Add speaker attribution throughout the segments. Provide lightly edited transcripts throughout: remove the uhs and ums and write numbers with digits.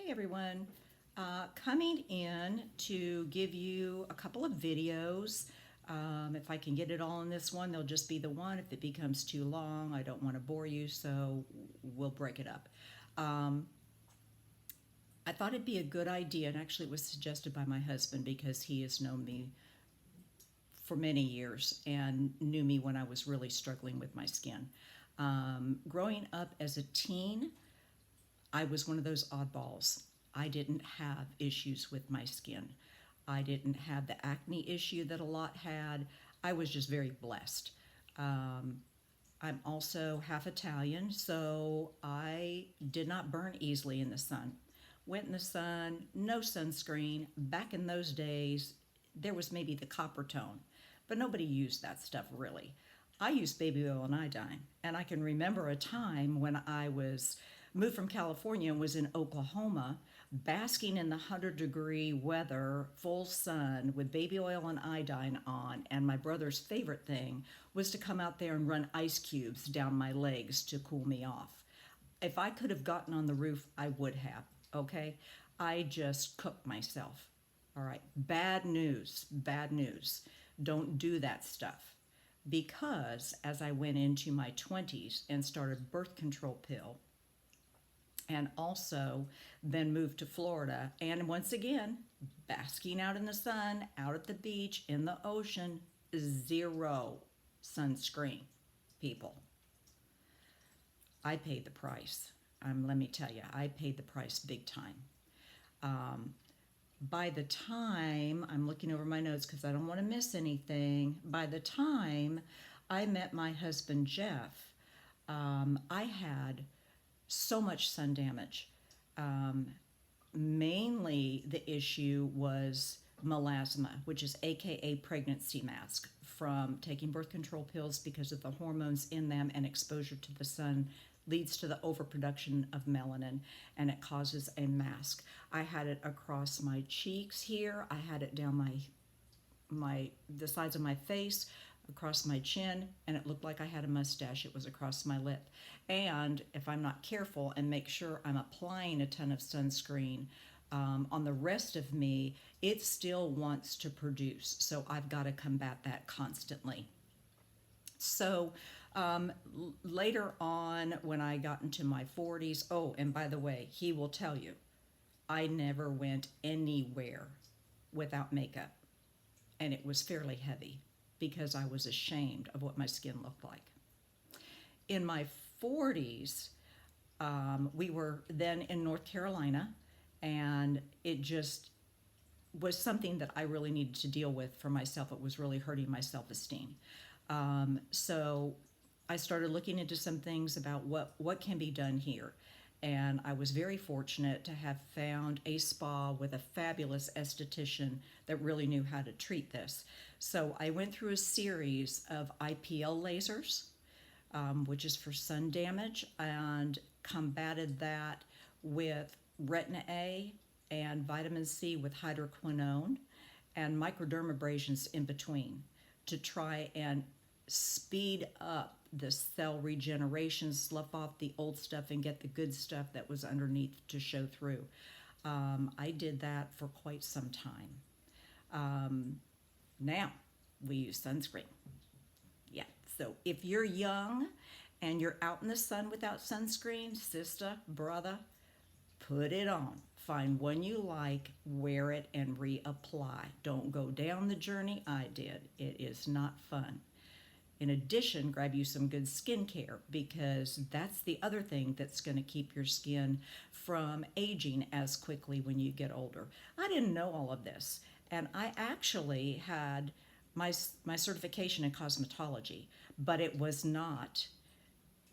Speaker 1: Hey everyone, coming in to give you a couple of videos. If I can get it all in this one, they'll just be the one. If it becomes too long, I don't want to bore you, so we'll break it up. Um, I thought it'd be a good idea, and actually it was suggested by my husband because he has known me for many years and knew me when I was really struggling with my skin. Growing up as a teen, I was one of those oddballs. I didn't have issues with my skin. I didn't have the acne issue that a lot had. I was just very blessed. Um, I'm also half Italian, so I did not burn easily in the sun. Went in the sun, no sunscreen. Back in those days, there was maybe the copper tone, but nobody used that stuff really. I used baby oil and iodine, and I can remember a time when I was moved from California and was in Oklahoma, basking in the 100-degree weather, full sun, with baby oil and iodine on. And my brother's favorite thing was to come out there and run ice cubes down my legs to cool me off. If I could have gotten on the roof, I would have, okay? I just cooked myself. All right, bad news, bad news. Don't do that stuff. Because as I went into my 20s and started birth control pill, and also then moved to Florida. And once again, basking out in the sun, out at the beach, in the ocean, zero sunscreen, people. I paid the price. Let me tell you, I paid the price big time. Um, by the time, I'm looking over my notes because I don't want to miss anything. By the time I met my husband, Jeff, I had so much sun damage. Um, Mainly the issue was melasma, which is AKA pregnancy mask, from taking birth control pills because of the hormones in them, and exposure to the sun leads to the overproduction of melanin and it causes a mask. I had it across my cheeks here, I had it down the sides of my face, across my chin, and it looked like I had a mustache. It was across my lip. And if I'm not careful and make sure I'm applying a ton of sunscreen on the rest of me, it still wants to produce. So I've got to combat that constantly. So later on, when I got into my 40s, oh, and by the way, he will tell you, I never went anywhere without makeup, and it was fairly heavy because I was ashamed of what my skin looked like. In my 40s, we were then in North Carolina, and it just was something that I really needed to deal with for myself. It was really hurting my self esteem. So I started looking into some things about what can be done here. And I was very fortunate to have found a spa with a fabulous esthetician that really knew how to treat this. So I went through a series of IPL lasers, which is for sun damage, and combated that with retin A and vitamin C with hydroquinone and microdermabrasions in between to try and speed up the cell regeneration, slough off the old stuff and get the good stuff that was underneath to show through. I did that for quite some time. Now we use sunscreen. Yeah, so if you're young and you're out in the sun without sunscreen, sister, brother, put it on. Find one you like, wear it, and reapply. Don't go down the journey I did. It is not fun. In addition, grab you some good skincare, because that's the other thing that's going to keep your skin from aging as quickly when you get older. I didn't know all of this, and I actually had my certification in cosmetology, but it was not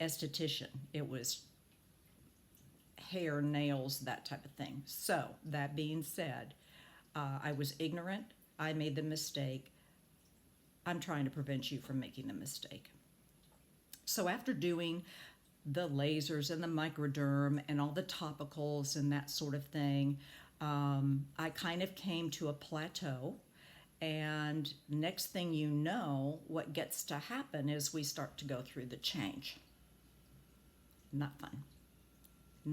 Speaker 1: esthetician. It was hair, nails, that type of thing. So that being said, I was ignorant. I made the mistake. I'm trying to prevent you from making the mistake. So after doing the lasers and the microderm and all the topicals and that sort of thing, I kind of came to a plateau. And next thing you know, what gets to happen is we start to go through the change. Not fun.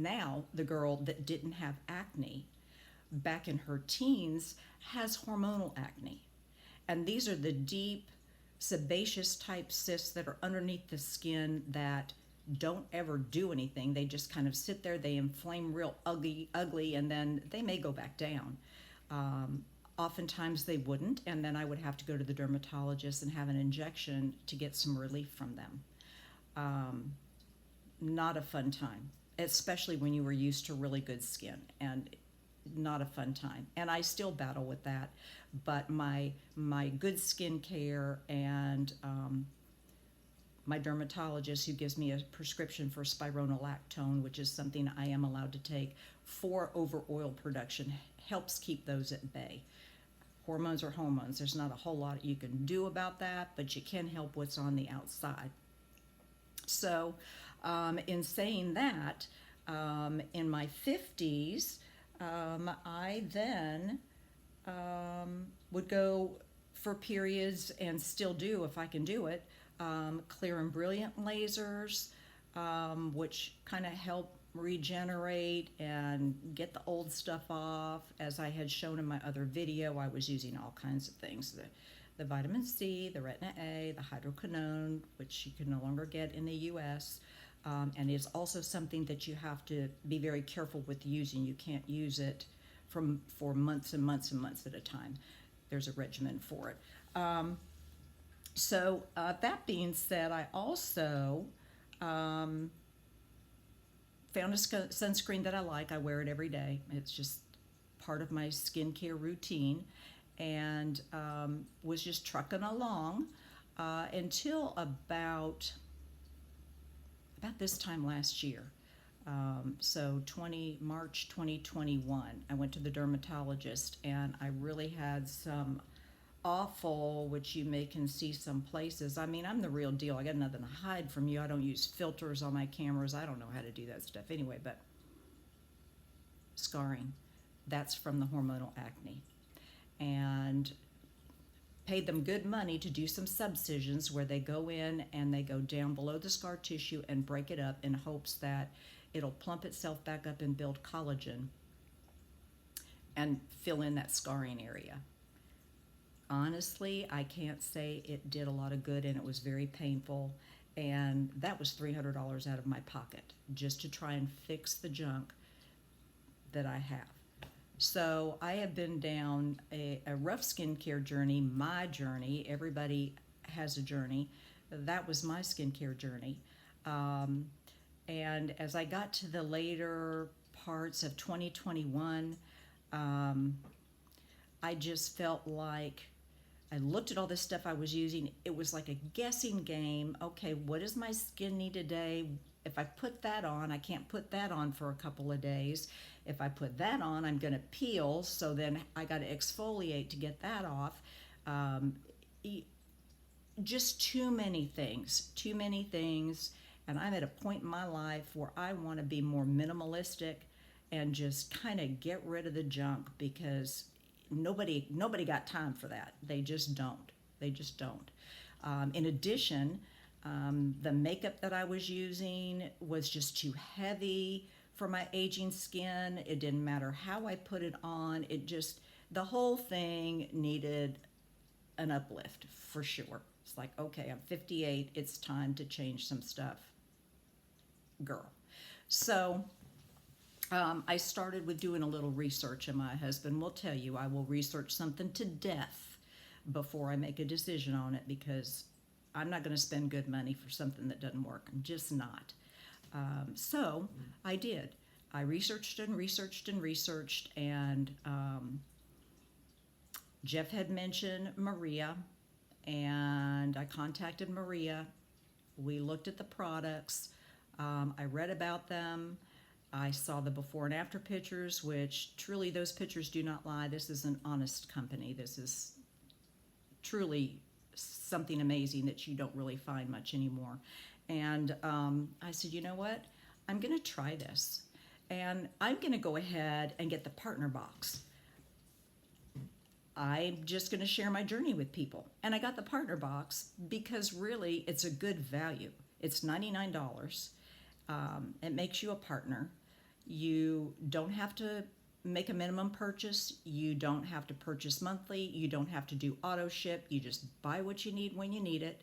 Speaker 1: Now, the girl that didn't have acne back in her teens has hormonal acne. And these are the deep, sebaceous type cysts that are underneath the skin that don't ever do anything. They just kind of sit there, they inflame real ugly, and then they may go back down. Oftentimes they wouldn't, and then I would have to go to the dermatologist and have an injection to get some relief from them. Not a fun time, especially when you were used to really good skin, and not a fun time. And I still battle with that, but my good skin care and my dermatologist, who gives me a prescription for spironolactone, which is something I am allowed to take for over oil production, helps keep those at bay. Hormones are hormones. There's not a whole lot you can do about that, but you can help what's on the outside. So in saying that, in my 50s, I then would go for periods, and still do if I can do it, clear and brilliant lasers, which kind of help regenerate and get the old stuff off. As I had shown in my other video, I was using all kinds of things, the vitamin C, the retina A, the hydroquinone, which you can no longer get in the US, and is also something that you have to be very careful with using. You can't use it for months and months and months at a time. There's a regimen for it. So that being said, I also found a sunscreen that I like. I wear it every day. It's just part of my skincare routine, and was just trucking along until about this time last year. So March 2021, I went to the dermatologist, and I really had some awful, which you can see some places. I mean, I'm the real deal. I got nothing to hide from you. I don't use filters on my cameras. I don't know how to do that stuff anyway, but scarring, that's from the hormonal acne. And paid them good money to do some subcisions where they go in and they go down below the scar tissue and break it up in hopes that it'll plump itself back up and build collagen and fill in that scarring area. Honestly, I can't say it did a lot of good, and it was very painful, and that was $300 out of my pocket just to try and fix the junk that I have. So I have been down a rough skincare journey, my journey. Everybody has a journey. That was my skincare journey. And as I got to the later parts of 2021, I just felt like I looked at all this stuff I was using. It was like a guessing game. Okay, what does my skin need today? If I put that on, I can't put that on for a couple of days. If I put that on, I'm going to peel, so then I got to exfoliate to get that off. Just too many things, and I'm at a point in my life where I want to be more minimalistic and just kind of get rid of the junk, because nobody got time for that. They just don't. In addition, the makeup that I was using was just too heavy for my aging skin. It didn't matter how I put it on. The whole thing needed an uplift for sure. It's like, okay, I'm 58. It's time to change some stuff, girl. So I started with doing a little research, and my husband will tell you I will research something to death before I make a decision on it, because I'm not going to spend good money for something that doesn't work. I'm just not. So I did. I researched, and Jeff had mentioned Maria, and I contacted Maria. We looked at the products. I read about them. I saw the before and after pictures, which truly those pictures do not lie. This is an honest company. This is truly something amazing that you don't really find much anymore. And I said, you know what? I'm going to try this. And I'm going to go ahead and get the partner box. I'm just going to share my journey with people. And I got the partner box because really it's a good value. It's $99. It makes you a partner. You don't have to make a minimum purchase. You don't have to purchase monthly. You don't have to do auto ship. You just buy what you need when you need it.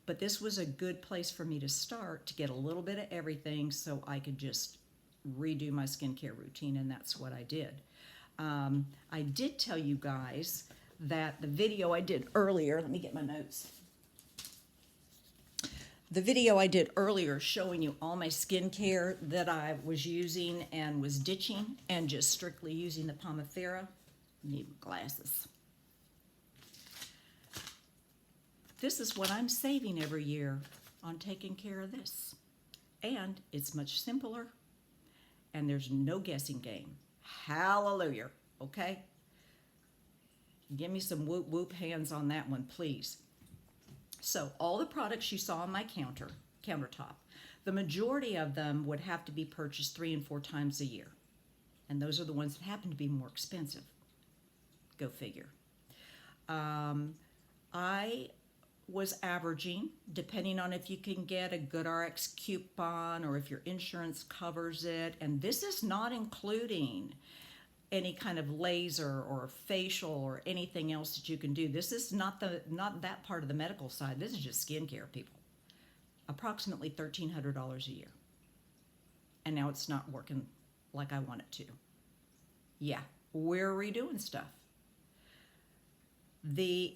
Speaker 1: But this was a good place for me to start to get a little bit of everything so I could just redo my skincare routine, and that's what I did. I did tell you guys that the video I did earlier, let me get my notes. The video I did earlier showing you all my skincare that I was using and was ditching and just strictly using the Pomifera. Need glasses. This is what I'm saving every year on taking care of this. And it's much simpler, and there's no guessing game. Hallelujah, okay? Give me some whoop whoop hands on that one, please. So all the products you saw on my countertop, the majority of them would have to be purchased 3 and 4 times a year. And those are the ones that happen to be more expensive. Go figure. I was averaging, depending on if you can get a GoodRx coupon or if your insurance covers it, and this is not including any kind of laser or facial or anything else that you can do. This is not that part of the medical side. This is just skincare, people. Approximately $1,300 a year. And now it's not working like I want it to. Yeah, we're redoing stuff. The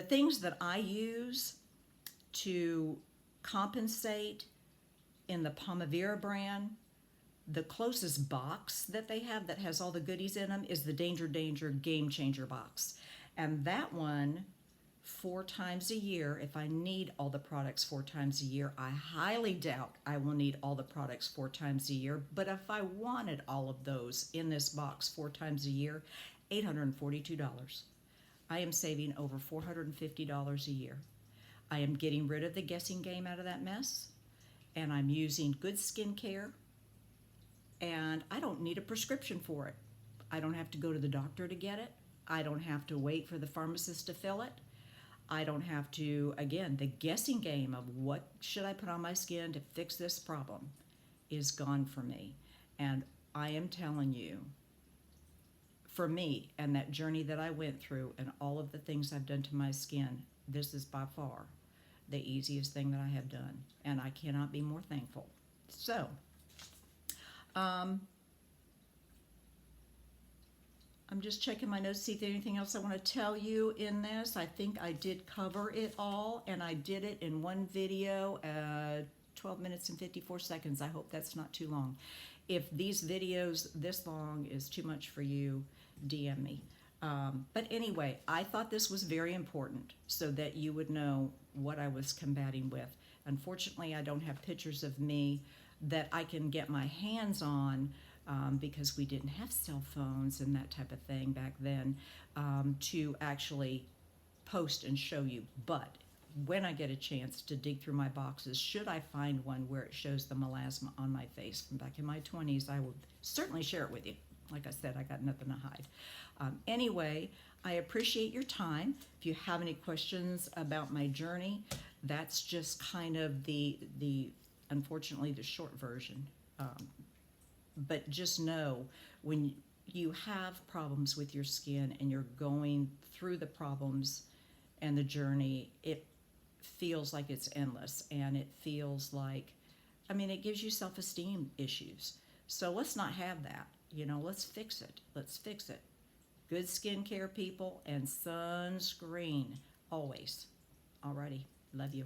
Speaker 1: things that I use to compensate in the Pomifera brand, the closest box that they have that has all the goodies in them is the Danger Danger Game Changer box. And that one, 4 times a year, if I need all the products 4 times a year, I highly doubt I will need all the products 4 times a year. But if I wanted all of those in this box 4 times a year, $842. I am saving over $450 a year. I am getting rid of the guessing game out of that mess, and I'm using good skincare, and I don't need a prescription for it. I don't have to go to the doctor to get it. I don't have to wait for the pharmacist to fill it. I don't have to, again, the guessing game of what should I put on my skin to fix this problem is gone for me. And I am telling you, for me and that journey that I went through and all of the things I've done to my skin, this is by far the easiest thing that I have done. And I cannot be more thankful. So, I'm just checking my notes to see if there's anything else I want to tell you in this. I think I did cover it all, and I did it in one video, 12 minutes and 54 seconds. I hope that's not too long. If these videos this long is too much for you, DM me. But anyway, I thought this was very important so that you would know what I was combating with. Unfortunately, I don't have pictures of me that I can get my hands on because we didn't have cell phones and that type of thing back then to actually post and show you. But when I get a chance to dig through my boxes, should I find one where it shows the melasma on my face from back in my 20s, I will certainly share it with you. Like I said, I got nothing to hide. Anyway, I appreciate your time. If you have any questions about my journey, that's just kind of unfortunately, the short version. But just know when you have problems with your skin and you're going through the problems and the journey, it feels like it's endless, and it feels like, it gives you self-esteem issues. So let's not have that. Let's fix it. Let's fix it. Good skincare, people, and sunscreen always. Alrighty. Love you.